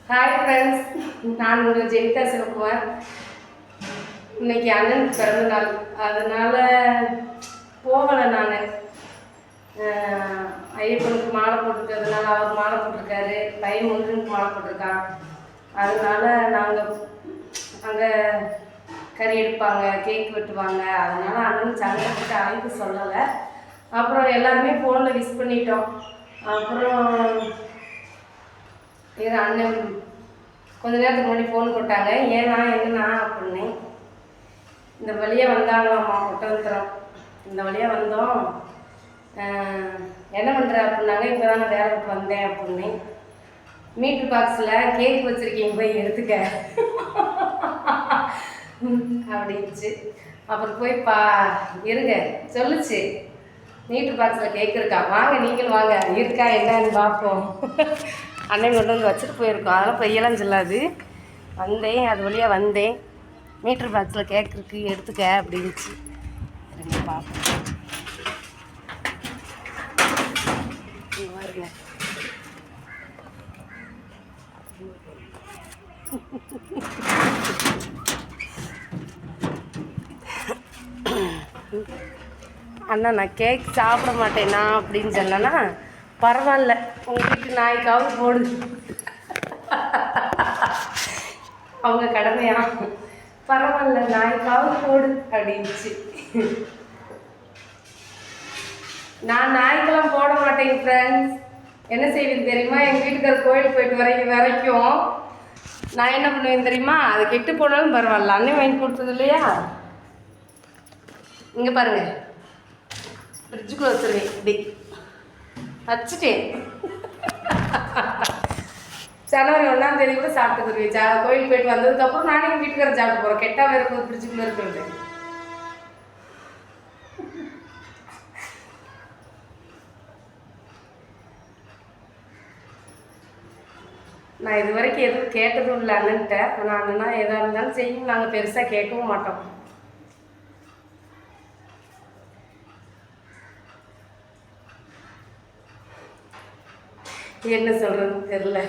Hi friends, நான் உங்கள் ஜெனிதா சிவகுமார். இன்னைக்கு அண்ணனுக்கு பிறந்த நாள், அதனால் போகலை. நான் ஐயப்பனுக்கு மாலை போட்டிருக்கிறதுனால அவர் மாலை போட்டிருக்காரு, பையன் முருகனுக்கு மாலை போட்டிருக்கான். அதனால் நாங்கள் அங்கே கறி எடுப்பாங்க, கேக் வெட்டுவாங்க. அதனால் அண்ணன் சங்கத்துக்கு அழைப்பு சொல்லலை. அப்புறம் எல்லாருமே ஃபோனில் விஷ் பண்ணிட்டோம். அப்புறம் எங்கள் அண்ணன் கொஞ்ச நேரத்துக்கு முன்னாடி ஃபோன் போட்டாங்க, ஏன்னா என்னண்ணா அப்படின்னு. இந்த வழியாக வந்தாங்களாம்மா ஒட்டன்தரம், இந்த வழியாக வந்தோம், என்ன பண்ணுற அப்படின்னாங்க. இப்போ தான் நான் வேலை விட்டு வந்தேன் அப்படின்னு. மீட்ரு பாக்ஸில் கேக் வச்சுருக்கீங்க, போய் எடுத்துக்க அப்படின்ச்சு. அப்புறம் போய் இருங்க சொல்லுச்சு, மீட்ரு பாக்ஸில் கேக் இருக்கா, வாங்க நீங்களும் வாங்க, இருக்கா என்னன்னு பார்ப்போம். அண்ணன் கொண்டு வந்து வச்சுட்டு போயிருக்கோம், அதெல்லாம் பொய்யெல்லாம் சொல்லாது. வந்தேன், அது வழியாக வந்தேன், மீட்ரு பாக்ஸில் கேக் இருக்கு எடுத்துக்க அப்படின்ச்சு. ரெண்டு பார்ப்போம், பாருங்க. அண்ணா நான் கேக் சாப்பிட மாட்டேனா அப்படின்னு சொன்னேன்னா, பரவாயில்ல உங்கள் வீட்டு நாய்க்காவது போடு, அவங்க கடமையா, பரவாயில்ல நாய்க்காவது போடு அப்படின்ச்சு. நான் நாய்க்கெல்லாம் போட மாட்டேங்க ஃப்ரெண்ட்ஸ். என்ன செய்வேன் தெரியுமா, எங்கள் வீட்டுக்கார கோயிலுக்கு போயிட்டு வரைக்கும் நான் என்ன பண்ணுவேன் தெரியுமா, அது கெட்டு போனாலும் பரவாயில்ல, அண்ணன் வாங்கி கொடுத்தது இல்லையா. இங்கே பாருங்கள், ஃப்ரிட்ஜுக்குள்ளே வச்சுருவேன், இப்படி வச்சுட்டேன். ஜனவரி 1ஆம் தேதி கூட சாப்பிட்டுக்குருவேன். கோயிலுக்கு போயிட்டு வந்ததுக்கப்புறம் நானே எங்கள் வீட்டுக்காரர் சாப்பிட்டு போகிறோம். கெட்டாமல் இருக்கும், ஃப்ரிட்ஜுக்குள்ளே இருக்கிறது. நான் இது வரைக்கும் எதுவும் கேட்டதும் இல்லை அண்ணன்ட்ட. ஆனால் அண்ணனா எதாக இருந்தாலும் செய்யும், நாங்கள் பெருசாக கேட்கவும் மாட்டோம். என்ன சொல்கிறதுன்னு தெரில.